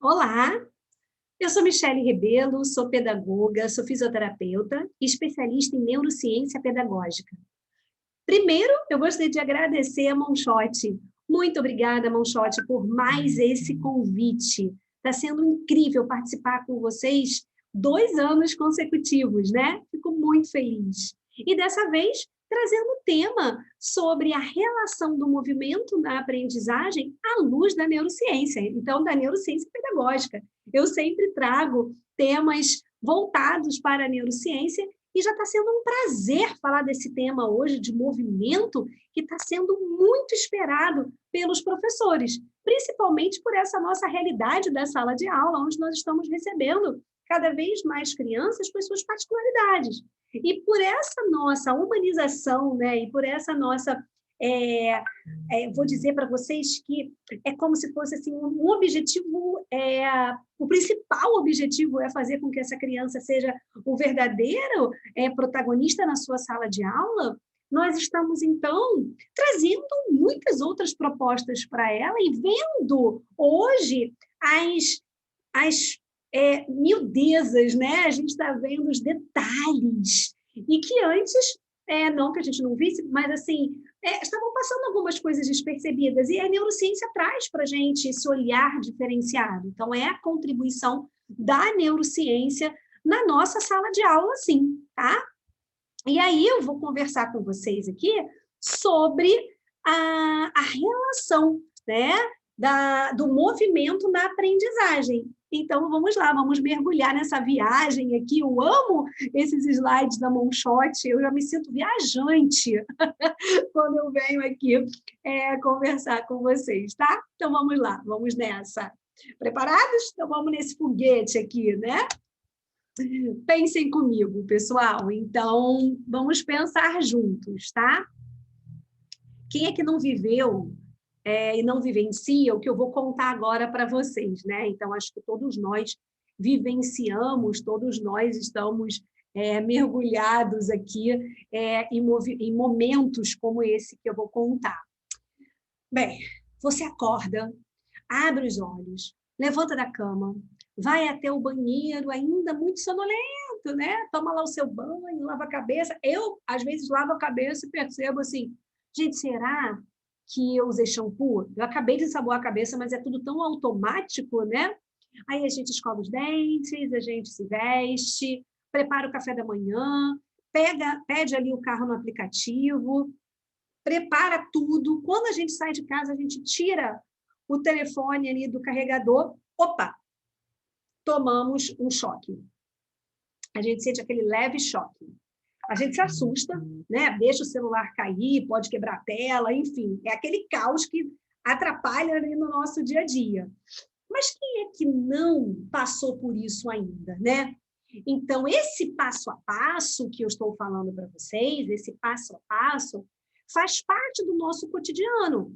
Olá, eu sou Michele Rebelo, sou pedagoga, sou fisioterapeuta e especialista em neurociência pedagógica. Primeiro, eu gostaria de agradecer a Monshot. Muito obrigada, Monshot, por mais esse convite. Está sendo incrível participar com vocês 2 anos consecutivos, né? Fico muito feliz. E dessa vez, trazendo um tema sobre a relação do movimento na aprendizagem à luz da neurociência, então, da neurociência pedagógica. Eu sempre trago temas voltados para a neurociência e já está sendo um prazer falar desse tema hoje, de movimento, que está sendo muito esperado pelos professores, principalmente por essa nossa realidade da sala de aula, onde nós estamos recebendo cada vez mais crianças com as suas particularidades. E por essa nossa humanização, né, e por essa nossa vou dizer para vocês que é como se fosse assim, um objetivo, o principal objetivo é fazer com que essa criança seja o verdadeiro protagonista na sua sala de aula. Nós estamos, então, trazendo muitas outras propostas para ela e vendo hoje as miudezas, né? A gente está vendo os detalhes, e que antes, não que a gente não visse, mas assim, estavam passando algumas coisas despercebidas, e a neurociência traz para a gente esse olhar diferenciado. Então, é a contribuição da neurociência na nossa sala de aula, sim, tá? E aí eu vou conversar com vocês aqui sobre a relação, né, do movimento na aprendizagem. Então, vamos lá, vamos mergulhar nessa viagem aqui. Eu amo esses slides da Monshot, eu já me sinto viajante quando eu venho aqui conversar com vocês, tá? Então, vamos lá, vamos nessa. Preparados? Então, vamos nesse foguete aqui, né? Pensem comigo, pessoal. Então, vamos pensar juntos, tá? Quem é que não viveu e não vivencia o que eu vou contar agora para vocês, né? Então, acho que todos nós vivenciamos, todos nós estamos mergulhados aqui em momentos como esse que eu vou contar. Bem, você acorda, abre os olhos, levanta da cama, vai até o banheiro, ainda muito sonolento, né? Toma lá o seu banho, lava a cabeça. Eu, às vezes, lavo a cabeça e percebo assim, gente, será que eu usei shampoo? Eu acabei de ensaboar a cabeça, mas é tudo tão automático, né? Aí a gente escova os dentes, a gente se veste, prepara o café da manhã, pede ali o carro no aplicativo, prepara tudo. Quando a gente sai de casa, a gente tira o telefone ali do carregador, opa, tomamos um choque. A gente sente aquele leve choque. A gente se assusta, né? Deixa o celular cair, pode quebrar a tela, enfim, é aquele caos que atrapalha ali no nosso dia a dia. Mas quem é que não passou por isso ainda, né? Então, esse passo a passo que eu estou falando para vocês, esse passo a passo, faz parte do nosso cotidiano.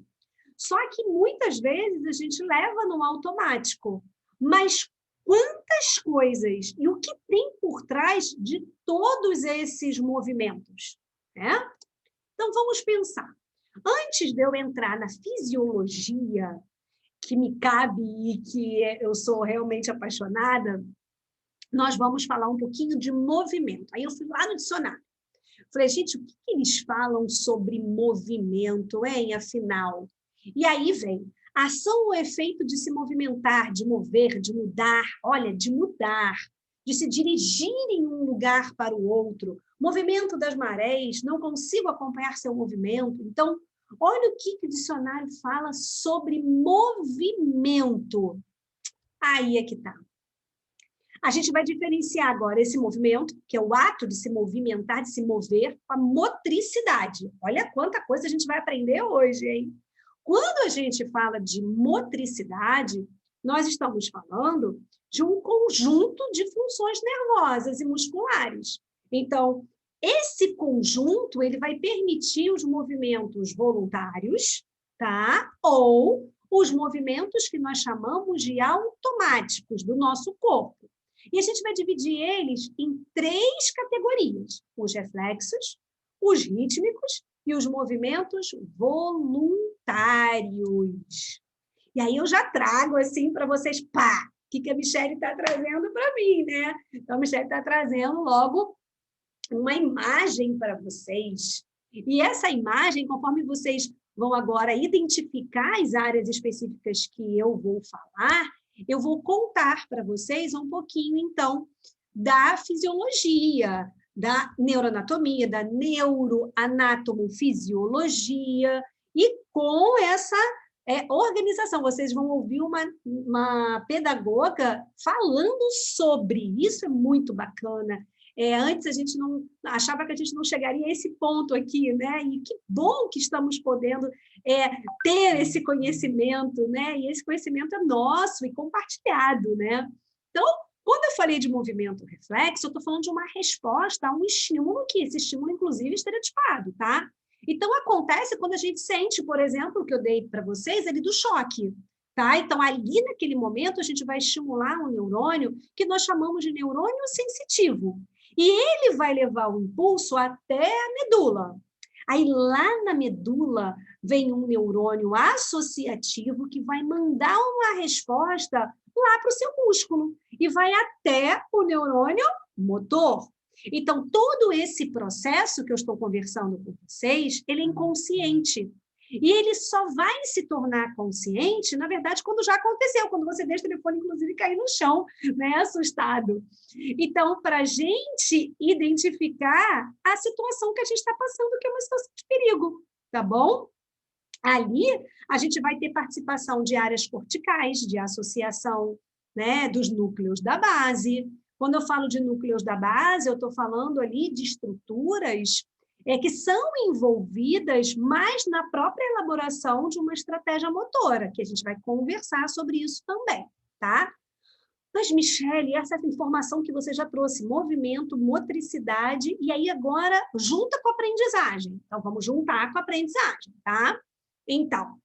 Só que muitas vezes a gente leva no automático. Mas quantas coisas e o que tem por trás de todos esses movimentos, né? Então, vamos pensar. Antes de eu entrar na fisiologia, que me cabe e que eu sou realmente apaixonada, nós vamos falar um pouquinho de movimento. Aí eu fui lá no dicionário. Falei, gente, o que eles falam sobre movimento, hein, afinal? E aí vem a ação ou efeito de se movimentar, de mover, de mudar, olha, de mudar, de se dirigir em um lugar para o outro, movimento das marés, não consigo acompanhar seu movimento. Então, olha o que o dicionário fala sobre movimento. Aí é que está. A gente vai diferenciar agora esse movimento, que é o ato de se movimentar, de se mover, com a motricidade. Olha quanta coisa a gente vai aprender hoje, hein? Quando a gente fala de motricidade, nós estamos falando de um conjunto de funções nervosas e musculares. Então, esse conjunto ele vai permitir os movimentos voluntários, tá? Ou os movimentos que nós chamamos de automáticos do nosso corpo. E a gente vai dividir eles em 3 categorias: os reflexos, os rítmicos e os movimentos voluntários. E aí eu já trago assim para vocês, pá, que a Michelle está trazendo para mim, né? Então, a Michelle está trazendo logo uma imagem para vocês. E essa imagem, conforme vocês vão agora identificar as áreas específicas que eu vou falar, eu vou contar para vocês um pouquinho, então, da fisiologia, da neuroanatomia, da neuroanatomofisiologia, e com essa organização. Vocês vão ouvir uma pedagoga falando sobre isso, é muito bacana. Antes a gente não achava que a gente não chegaria a esse ponto aqui, né? E que bom que estamos podendo ter esse conhecimento, né? E esse conhecimento é nosso e compartilhado, né? Então, quando eu falei de movimento reflexo, eu estou falando de uma resposta a um estímulo, que esse estímulo, inclusive, é estereotipado, tá? Então, acontece quando a gente sente, por exemplo, o que eu dei para vocês, ali do choque, tá? Então, ali naquele momento, a gente vai estimular um neurônio que nós chamamos de neurônio sensitivo. E ele vai levar o impulso até a medula. Aí, lá na medula, vem um neurônio associativo que vai mandar uma resposta lá para o seu músculo e vai até o neurônio motor. Então, todo esse processo que eu estou conversando com vocês, ele é inconsciente. E ele só vai se tornar consciente, na verdade, quando já aconteceu, quando você deixa o telefone, inclusive, cair no chão, né, assustado. Então, para a gente identificar a situação que a gente está passando, que é uma situação de perigo, tá bom? Ali, a gente vai ter participação de áreas corticais, de associação, né, dos núcleos da base. Quando eu falo de núcleos da base, eu estou falando ali de estruturas que são envolvidas mais na própria elaboração de uma estratégia motora, que a gente vai conversar sobre isso também, tá? Mas, Michelle, essa informação que você já trouxe, movimento, motricidade, e aí agora junta com a aprendizagem. Então, vamos juntar com a aprendizagem, tá? Então,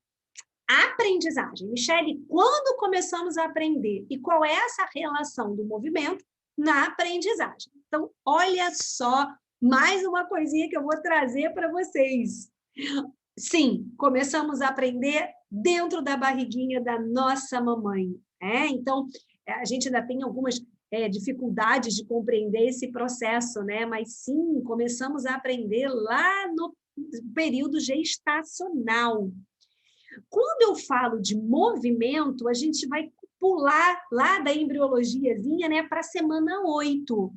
aprendizagem. Michelle, quando começamos a aprender? E qual é essa relação do movimento na aprendizagem? Então, olha só, mais uma coisinha que eu vou trazer para vocês. Sim, começamos a aprender dentro da barriguinha da nossa mamãe. Então, a gente ainda tem algumas dificuldades de compreender esse processo, né? Mas sim, começamos a aprender lá no período gestacional. Quando eu falo de movimento, a gente vai pular lá da embriologiazinha, né, para a semana 8,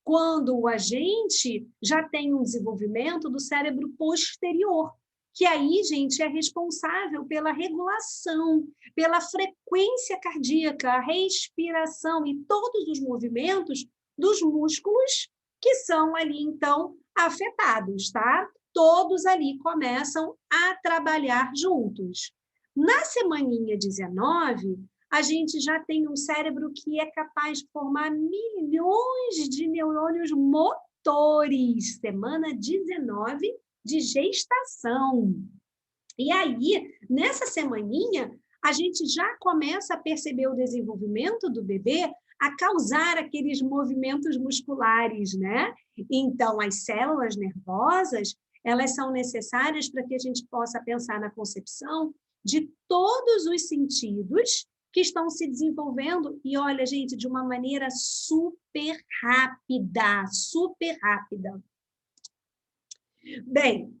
quando a gente já tem um desenvolvimento do cérebro posterior, que aí, gente, é responsável pela regulação, pela frequência cardíaca, a respiração e todos os movimentos dos músculos que são ali, então, afetados, tá? Todos ali começam a trabalhar juntos. Na semaninha 19, a gente já tem um cérebro que é capaz de formar milhões de neurônios motores. Semana 19 de gestação. E aí, nessa semaninha, a gente já começa a perceber o desenvolvimento do bebê a causar aqueles movimentos musculares, né? Então, as células nervosas, elas são necessárias para que a gente possa pensar na concepção de todos os sentidos que estão se desenvolvendo, e olha, gente, de uma maneira super rápida, super rápida. Bem,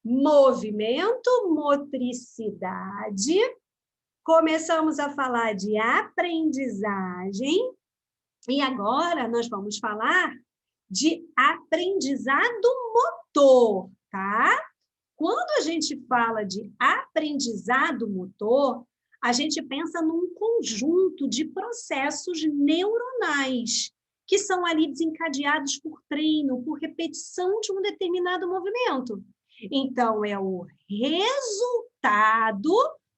movimento, motricidade, começamos a falar de aprendizagem, e agora nós vamos falar de aprendizado motor, tá? Quando a gente fala de aprendizado motor, a gente pensa num conjunto de processos neuronais que são ali desencadeados por treino, por repetição de um determinado movimento. Então, é o resultado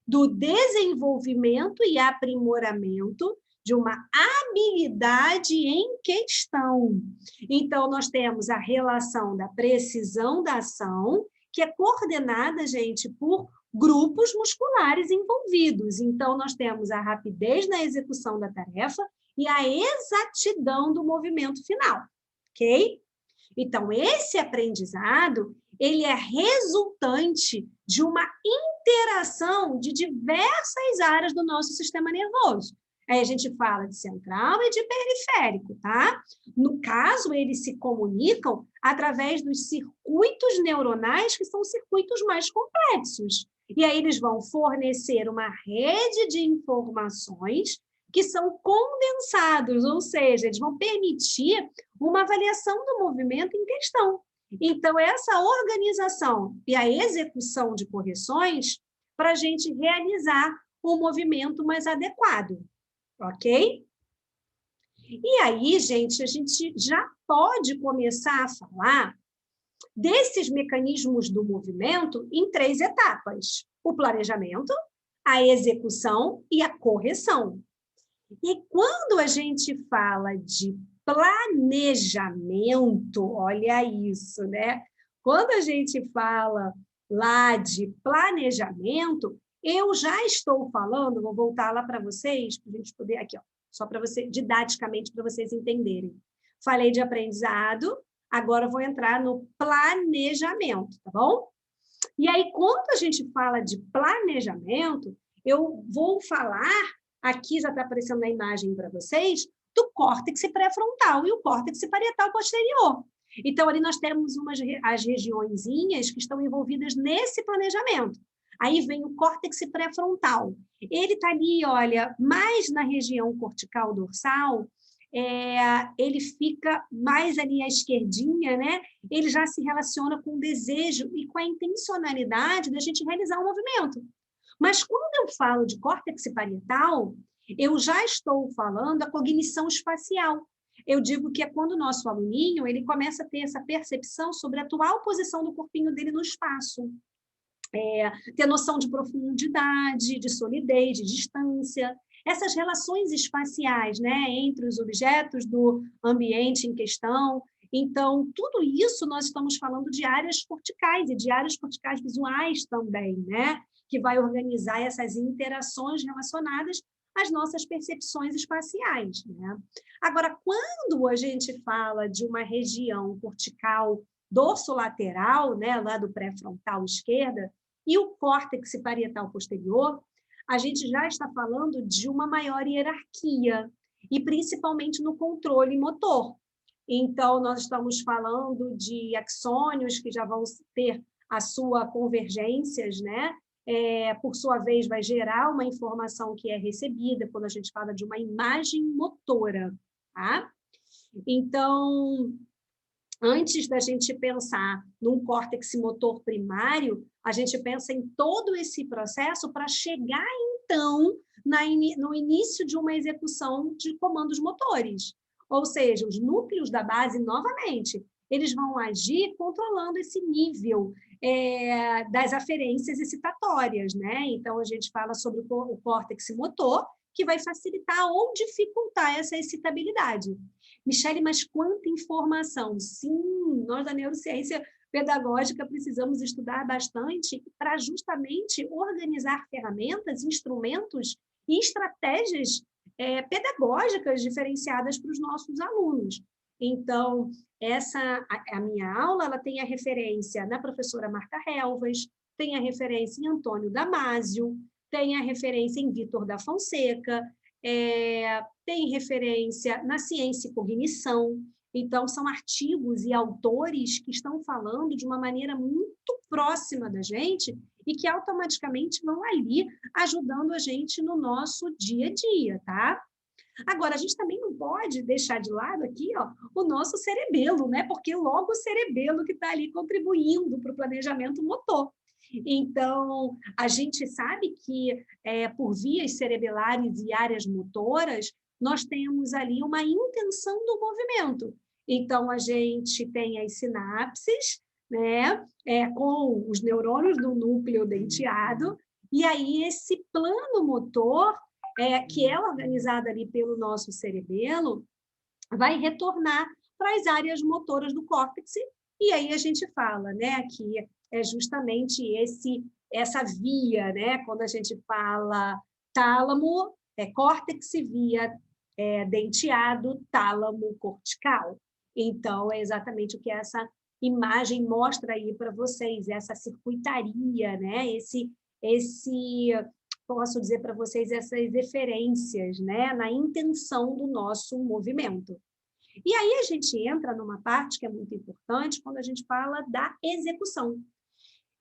do desenvolvimento e aprimoramento de uma habilidade em questão. Então, nós temos a relação da precisão da ação, que é coordenada, gente, por grupos musculares envolvidos. Então, nós temos a rapidez na execução da tarefa e a exatidão do movimento final, ok? Então, esse aprendizado, ele é resultante de uma interação de diversas áreas do nosso sistema nervoso. Aí a gente fala de central e de periférico, tá? No caso, eles se comunicam através dos circuitos neuronais, que são circuitos mais complexos. E aí eles vão fornecer uma rede de informações que são condensados, ou seja, eles vão permitir uma avaliação do movimento em questão. Então, essa organização e a execução de correções para a gente realizar um movimento mais adequado, ok? E aí, gente, a gente já pode começar a falar desses mecanismos do movimento em 3 etapas: o planejamento, a execução e a correção. E quando a gente fala de planejamento, olha isso, né? Quando a gente fala lá de planejamento, eu já estou falando, vou voltar lá para vocês, para a gente poder, aqui, ó, só para você, didaticamente, para vocês entenderem. Falei de aprendizado, agora vou entrar no planejamento, tá bom? E aí, quando a gente fala de planejamento, eu vou falar, aqui já está aparecendo na imagem para vocês, do córtex pré-frontal e o córtex parietal posterior. Então, ali nós temos as regiõezinhas que estão envolvidas nesse planejamento. Aí vem o córtex pré-frontal. Ele está ali, olha, mais na região cortical dorsal, ele fica mais ali à esquerdinha, né? Ele já se relaciona com o desejo e com a intencionalidade da gente realizar um movimento. Mas quando eu falo de córtex parietal, eu já estou falando da cognição espacial. Eu digo que é quando o nosso aluninho ele começa a ter essa percepção sobre a atual posição do corpinho dele no espaço. Ter noção de profundidade, de solidez, de distância, essas relações espaciais, né, entre os objetos do ambiente em questão. Então, tudo isso nós estamos falando de áreas corticais e de áreas corticais visuais também, né, que vai organizar essas interações relacionadas às nossas percepções espaciais, né? Agora, quando a gente fala de uma região cortical dorsolateral, né, lá do pré-frontal esquerda, e o córtex parietal posterior, a gente já está falando de uma maior hierarquia, e principalmente no controle motor. Então, nós estamos falando de axônios que já vão ter a sua convergências, né? Por sua vez, vai gerar uma informação que é recebida quando a gente fala de uma imagem motora, tá? Então, antes da gente pensar num córtex motor primário, a gente pensa em todo esse processo para chegar, então, no início de uma execução de comandos motores. Ou seja, os núcleos da base, novamente, eles vão agir controlando esse nível das aferências excitatórias, né? Então, a gente fala sobre o córtex motor, que vai facilitar ou dificultar essa excitabilidade. Michele, mas quanta informação! Sim, nós da neurociência pedagógica precisamos estudar bastante para justamente organizar ferramentas, instrumentos e estratégias pedagógicas diferenciadas para os nossos alunos. Então, a minha aula ela tem a referência na professora Marta Helvas, tem a referência em Antônio Damasio, tem a referência em Vitor da Fonseca, tem referência na ciência e cognição. Então, são artigos e autores que estão falando de uma maneira muito próxima da gente e que automaticamente vão ali ajudando a gente no nosso dia a dia, tá? Agora, a gente também não pode deixar de lado aqui, ó, o nosso cerebelo, né? Porque logo o cerebelo que está ali contribuindo para o planejamento motor. Então, a gente sabe que por vias cerebelares e áreas motoras, nós temos ali uma intenção do movimento. Então, a gente tem as sinapses, né, com os neurônios do núcleo denteado, e aí esse plano motor, que é organizado ali pelo nosso cerebelo, vai retornar para as áreas motoras do córtex, e aí a gente fala, né, que é justamente essa via, né, quando a gente fala tálamo, córtex via denteado, tálamo cortical. Então, é exatamente o que essa imagem mostra aí para vocês, essa circuitaria, né, esse posso dizer para vocês essas referências, né, na intenção do nosso movimento. E aí a gente entra numa parte que é muito importante quando a gente fala da execução.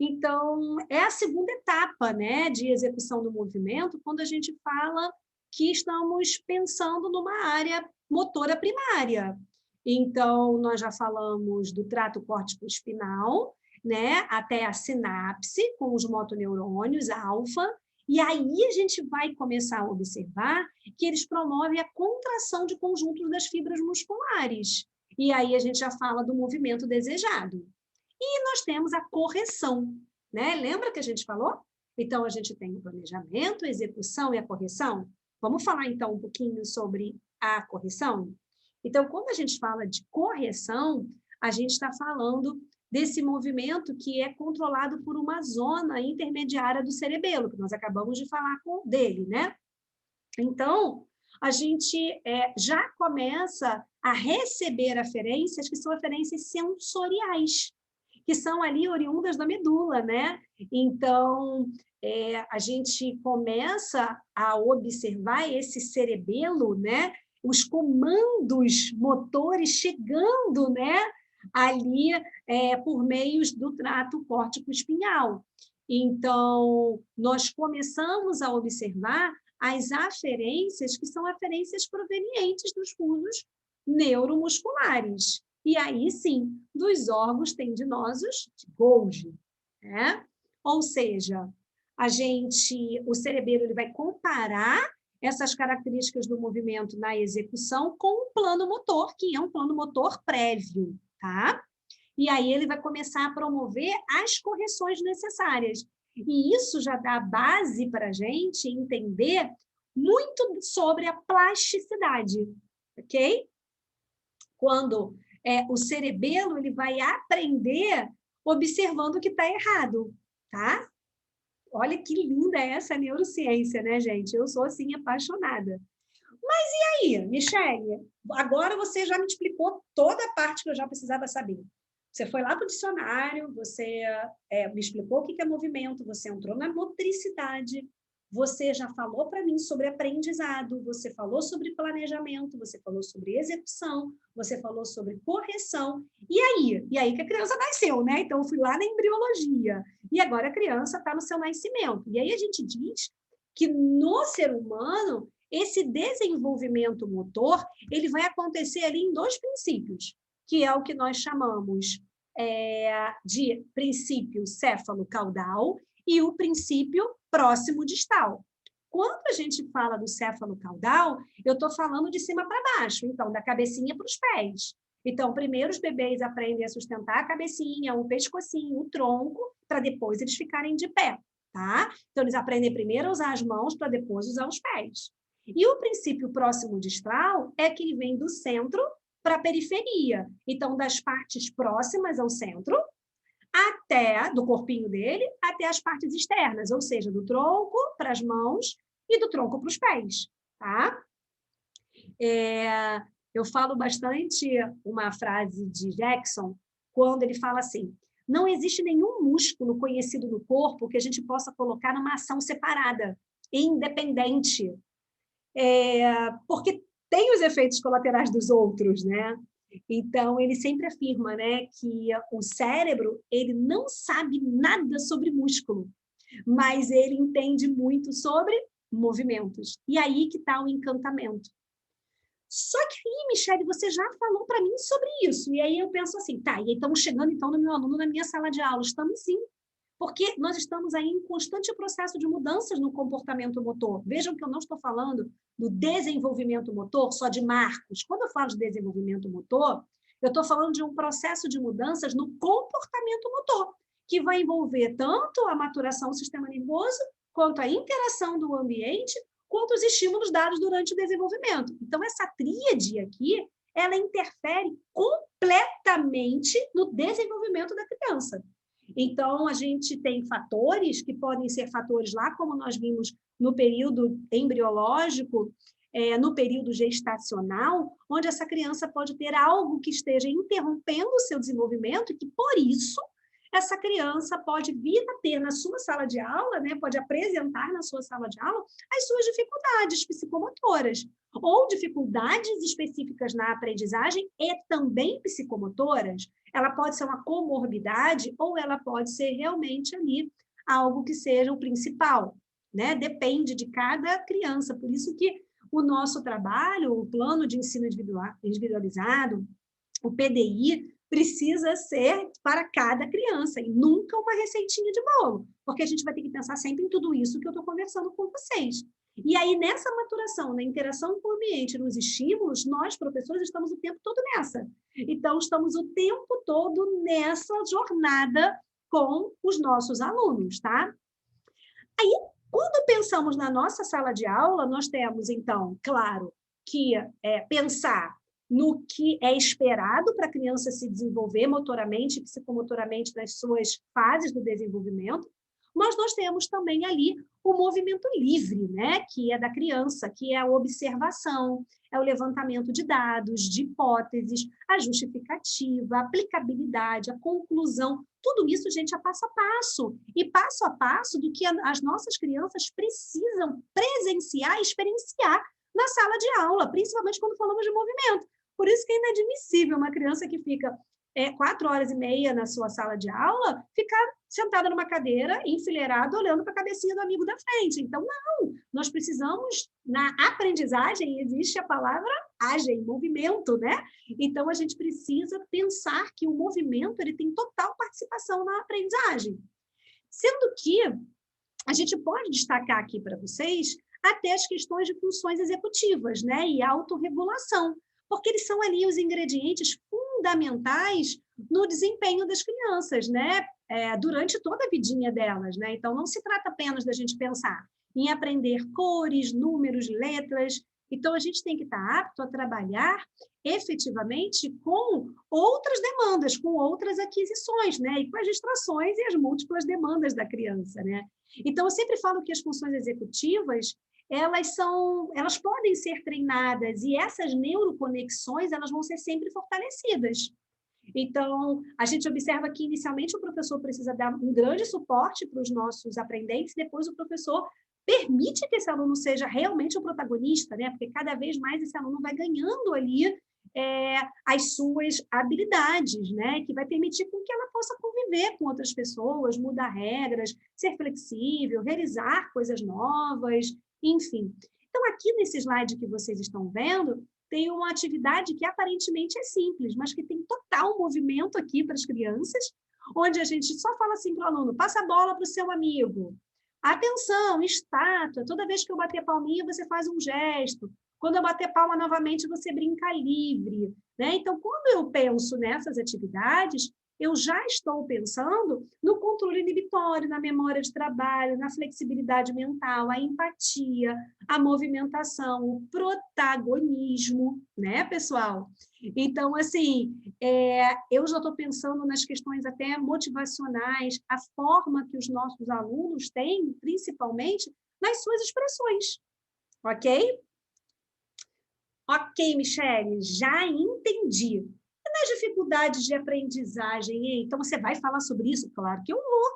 Então, é a segunda etapa, né, de execução do movimento, quando a gente fala que estamos pensando numa área motora primária. Então, nós já falamos do trato córtico-espinal, né, até a sinapse, com os motoneurônios, alfa, e aí a gente vai começar a observar que eles promovem a contração de conjuntos das fibras musculares. E aí a gente já fala do movimento desejado. E nós temos a correção, né? Lembra que a gente falou? Então, a gente tem o planejamento, a execução e a correção. Vamos falar, então, um pouquinho sobre a correção? Então, quando a gente fala de correção, a gente está falando desse movimento que é controlado por uma zona intermediária do cerebelo, que nós acabamos de falar dele, né? Então, a gente já começa a receber aferências que são aferências sensoriais, que são ali oriundas da medula, né? Então, a gente começa a observar esse cerebelo, né? Os comandos motores chegando, né? Ali por meios do trato córtico-espinhal. Então, nós começamos a observar as aferências, que são aferências provenientes dos fundos neuromusculares. E aí, sim, dos órgãos tendinosos de Golgi, né? Ou seja, o cerebelo ele vai comparar essas características do movimento na execução com um plano motor, que é um plano motor prévio, tá? E aí ele vai começar a promover as correções necessárias. E isso já dá base para a gente entender muito sobre a plasticidade, ok? Quando o cerebelo ele vai aprender observando o que está errado, tá? Olha que linda essa neurociência, né, gente? Eu sou, assim, apaixonada. Mas e aí, Michele? Agora você já me explicou toda a parte que eu já precisava saber. Você foi lá para o dicionário, você me explicou o que é movimento, você entrou na motricidade, você já falou para mim sobre aprendizado, você falou sobre planejamento, você falou sobre execução, você falou sobre correção. E aí? E aí que a criança nasceu, né? Então, eu fui lá na embriologia. E agora a criança está no seu nascimento. E aí a gente diz que no ser humano, esse desenvolvimento motor, ele vai acontecer ali em dois princípios, que é o que nós chamamos de princípio céfalo-caudal e o princípio próximo distal. Quando a gente fala do céfalo-caudal, eu estou falando de cima para baixo, então, da cabecinha para os pés. Então, primeiro os bebês aprendem a sustentar a cabecinha, o pescocinho, o tronco, para depois eles ficarem de pé, tá? Então, eles aprendem primeiro a usar as mãos para depois usar os pés. E o princípio próximo distal é que ele vem do centro para a periferia. Então, das partes próximas ao centro, até do corpinho dele, até as partes externas, ou seja, do tronco para as mãos e do tronco para os pés, tá? Eu falo bastante uma frase de Jackson, quando ele fala assim, não existe nenhum músculo conhecido no corpo que a gente possa colocar numa ação separada, independente, porque tem os efeitos colaterais dos outros, né? Então, ele sempre afirma, né, que o cérebro, ele não sabe nada sobre músculo, mas ele entende muito sobre movimentos. E aí que está o encantamento. Só que aí, Michele, você já falou para mim sobre isso. E aí eu penso assim, tá, e aí estamos chegando então no meu aluno na minha sala de aula. Estamos sim, porque nós estamos aí em constante processo de mudanças no comportamento motor. Vejam que eu não estou falando do desenvolvimento motor só de marcos. Quando eu falo de desenvolvimento motor, eu estou falando de um processo de mudanças no comportamento motor, que vai envolver tanto a maturação do sistema nervoso, quanto a interação do ambiente, quanto os estímulos dados durante o desenvolvimento. Então, essa tríade aqui, ela interfere completamente no desenvolvimento da criança. Então, a gente tem fatores que podem ser fatores lá, como nós vimos no período embriológico, no período gestacional, onde essa criança pode ter algo que esteja interrompendo o seu desenvolvimento e que, por isso, essa criança pode vir a ter na sua sala de aula, né, pode apresentar na sua sala de aula as suas dificuldades psicomotoras, ou dificuldades específicas na aprendizagem e também psicomotoras. Ela pode ser uma comorbidade ou ela pode ser realmente ali algo que seja o principal, né? Depende de cada criança. Por isso que o nosso trabalho, o plano de ensino individualizado, o PDI, precisa ser para cada criança e nunca uma receitinha de bolo, porque a gente vai ter que pensar sempre em tudo isso que eu estou conversando com vocês. E aí, nessa maturação, na interação com o ambiente, nos estímulos, nós, professores, estamos o tempo todo nessa. Então, estamos o tempo todo nessa jornada com os nossos alunos, tá? Aí, quando pensamos na nossa sala de aula, nós temos, então, claro, que pensar no que é esperado para a criança se desenvolver motoramente e psicomotoramente nas suas fases do desenvolvimento, mas nós temos também ali o movimento livre, né, que é da criança, que é a observação, é o levantamento de dados, de hipóteses, a justificativa, a aplicabilidade, a conclusão, tudo isso, gente, é passo a passo do que as nossas crianças precisam presenciar e experienciar na sala de aula, principalmente quando falamos de movimento. Por isso que é inadmissível uma criança que fica 4 horas e meia na sua sala de aula, ficar sentada numa cadeira, enfileirada, olhando para a cabecinha do amigo da frente. Então, não, nós precisamos, na aprendizagem, existe a palavra agem, movimento, né? Então, a gente precisa pensar que o movimento ele tem total participação na aprendizagem. Sendo que a gente pode destacar aqui para vocês até as questões de funções executivas, né? E autorregulação, porque eles são ali os ingredientes fundamentais no desempenho das crianças, né? Durante toda a vidinha delas, né? Então, não se trata apenas da gente pensar em aprender cores, números, letras. Então, a gente tem que estar apto a trabalhar efetivamente com outras demandas, com outras aquisições, né? E com as distrações e as múltiplas demandas da criança, né? Então, eu sempre falo que as funções executivas, elas podem ser treinadas e essas neuroconexões, elas vão ser sempre fortalecidas. Então, a gente observa que, inicialmente, o professor precisa dar um grande suporte para os nossos aprendentes, depois o professor permite que esse aluno seja realmente o protagonista, né? Porque cada vez mais esse aluno vai ganhando ali as suas habilidades, né? Que vai permitir com que ela possa conviver com outras pessoas, mudar regras, ser flexível, realizar coisas novas, enfim. Então, aqui nesse slide que vocês estão vendo, tem uma atividade que aparentemente é simples, mas que tem total movimento aqui para as crianças, onde a gente só fala assim para o aluno, passa a bola para o seu amigo. Atenção, estátua, toda vez que eu bater palminha, você faz um gesto. Quando eu bater palma novamente, você brinca livre, né? Então, quando eu penso nessas atividades, eu já estou pensando no controle inibitório, na memória de trabalho, na flexibilidade mental, a empatia, a movimentação, o protagonismo, né, pessoal? Então, assim, eu já estou pensando nas questões até motivacionais, a forma que os nossos alunos têm, principalmente, nas suas expressões, ok? Ok, Michele, já entendi. E nas dificuldades de aprendizagem, hein? Então, você vai falar sobre isso? Claro que eu vou.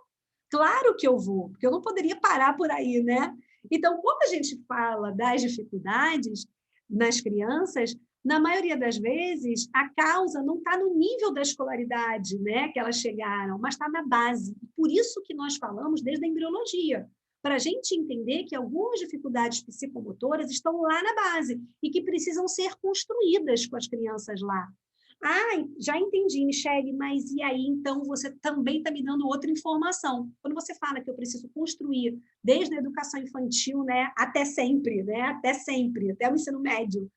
Claro que eu vou, porque eu não poderia parar por aí, né? Então, quando a gente fala das dificuldades nas crianças, na maioria das vezes, a causa não está no nível da escolaridade, né, que elas chegaram, mas está na base. Por isso que nós falamos desde a embriologia, para a gente entender que algumas dificuldades psicomotoras estão lá na base e que precisam ser construídas com as crianças lá. Ah, já entendi, Michele, mas e aí, então, você também está me dando outra informação. Quando você fala que eu preciso construir desde a educação infantil, né, até sempre, até o ensino médio,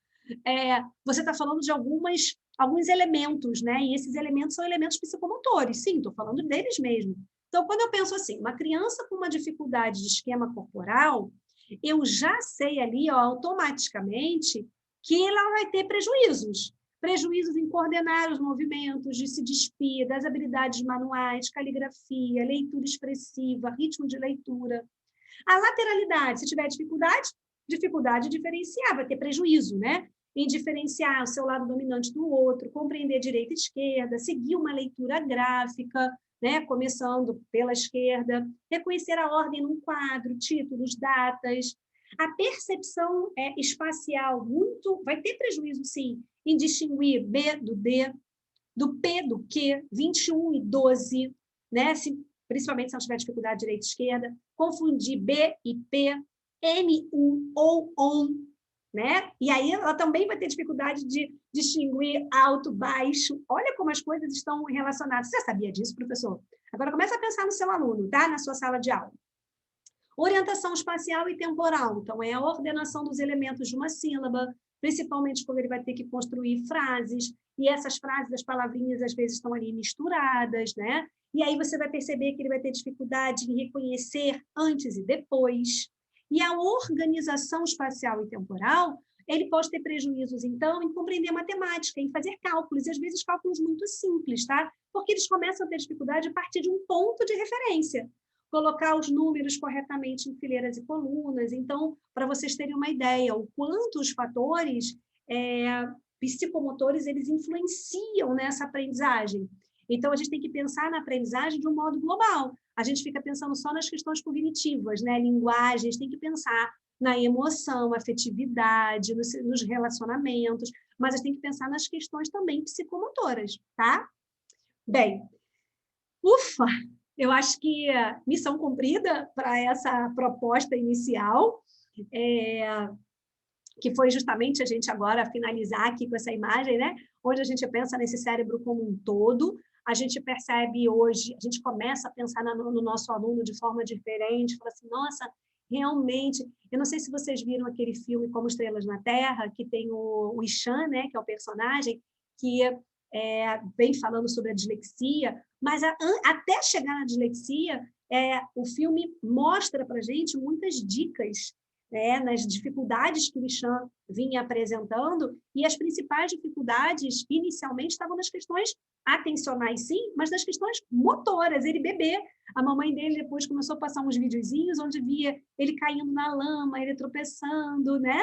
você está falando de alguns elementos, né, e esses elementos são elementos psicomotores, sim, estou falando deles mesmo. Então, quando eu penso assim, uma criança com uma dificuldade de esquema corporal, eu já sei ali, ó, automaticamente, que ela vai ter prejuízos em coordenar os movimentos, de se despir, das habilidades manuais, caligrafia, leitura expressiva, ritmo de leitura. A lateralidade, se tiver dificuldade de diferenciar, vai ter prejuízo, né? Em diferenciar o seu lado dominante do outro, compreender direita e esquerda, seguir uma leitura gráfica, né? Começando pela esquerda, reconhecer a ordem num quadro, títulos, datas. A percepção espacial vai ter prejuízo, sim, em distinguir B do D, do P do Q, 21 e 12, né? Principalmente se ela tiver dificuldade direita e esquerda, confundir B e P, N1 ou ON, né? E aí ela também vai ter dificuldade de distinguir alto, baixo. Olha como as coisas estão relacionadas. Você sabia disso, professor? Agora começa a pensar no seu aluno, tá? Na sua sala de aula. Orientação espacial e temporal. Então, é a ordenação dos elementos de uma sílaba, principalmente quando ele vai ter que construir frases, e essas frases, as palavrinhas, às vezes, estão ali misturadas, né? E aí você vai perceber que ele vai ter dificuldade em reconhecer antes e depois. E a organização espacial e temporal, ele pode ter prejuízos, então, em compreender matemática, em fazer cálculos, e às vezes cálculos muito simples, tá? Porque eles começam a ter dificuldade a partir de um ponto de referência. Colocar os números corretamente em fileiras e colunas. Então, para vocês terem uma ideia, o quanto os fatores psicomotores eles influenciam nessa aprendizagem. Então, a gente tem que pensar na aprendizagem de um modo global. A gente fica pensando só nas questões cognitivas, né? Linguagem, a gente tem que pensar na emoção, afetividade, nos relacionamentos, mas a gente tem que pensar nas questões também psicomotoras, tá? Bem, ufa! Eu acho que missão cumprida para essa proposta inicial, que foi justamente a gente agora finalizar aqui com essa imagem, né? Onde a gente pensa nesse cérebro como um todo, a gente percebe hoje, a gente começa a pensar no nosso aluno de forma diferente, fala assim, nossa, realmente, eu não sei se vocês viram aquele filme Como Estrelas na Terra, que tem o Ishan, né, que é o personagem, que vem falando sobre a dislexia, mas até chegar na dislexia, o filme mostra para a gente muitas dicas, nas dificuldades que o Ishan vinha apresentando, e as principais dificuldades, inicialmente, estavam nas questões atencionais, sim, mas nas questões motoras. Ele bebê, a mamãe dele depois começou a passar uns videozinhos onde via ele caindo na lama, ele tropeçando, né?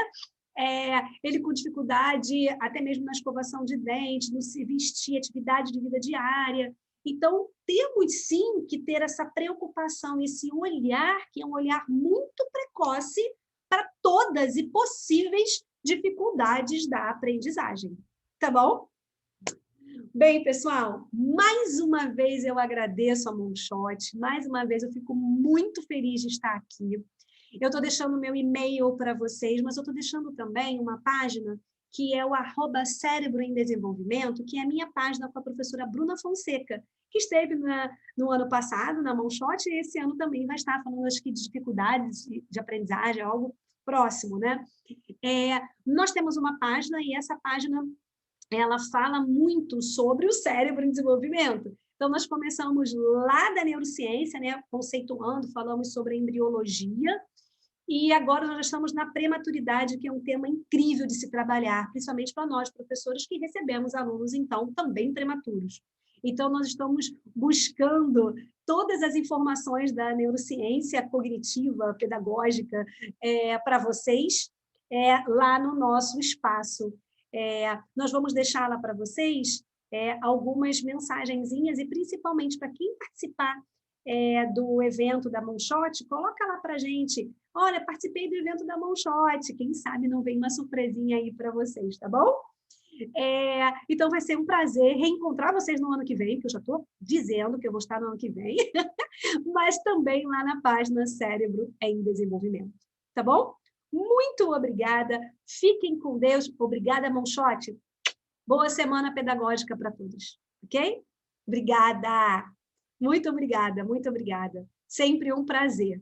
Ele com dificuldade até mesmo na escovação de dentes, no se vestir, atividade de vida diária. Então, temos sim que ter essa preocupação, esse olhar, que é um olhar muito precoce para todas e possíveis dificuldades da aprendizagem. Tá bom? Bem, pessoal, mais uma vez eu agradeço a Moonshot, mais uma vez eu fico muito feliz de estar aqui. Eu estou deixando o meu e-mail para vocês, mas eu estou deixando também uma página que é o @Cérebro em Desenvolvimento, que é a minha página com a professora Bruna Fonseca, que esteve no ano passado na Moonshot, e esse ano também vai estar falando, acho que, de dificuldades de aprendizagem, algo próximo, né? Nós temos uma página, e essa página ela fala muito sobre o cérebro em desenvolvimento. Então, nós começamos lá da neurociência, né, conceituando, falamos sobre a embriologia, e agora nós já estamos na prematuridade, que é um tema incrível de se trabalhar, principalmente para nós, professores, que recebemos alunos, então, também prematuros. Então, nós estamos buscando todas as informações da neurociência cognitiva, pedagógica, para vocês, lá no nosso espaço. Nós vamos deixar lá para vocês algumas mensagenzinhas, e principalmente para quem participar do evento da Moonshot, coloca lá para a gente, olha, participei do evento da Moonshot, quem sabe não vem uma surpresinha aí para vocês, tá bom? Então vai ser um prazer reencontrar vocês no ano que vem, que eu já estou dizendo que eu vou estar no ano que vem, mas também lá na página Cérebro em Desenvolvimento, tá bom? Muito obrigada, fiquem com Deus, obrigada, Moonshot, boa semana pedagógica para todos, ok? Obrigada, muito obrigada, sempre um prazer.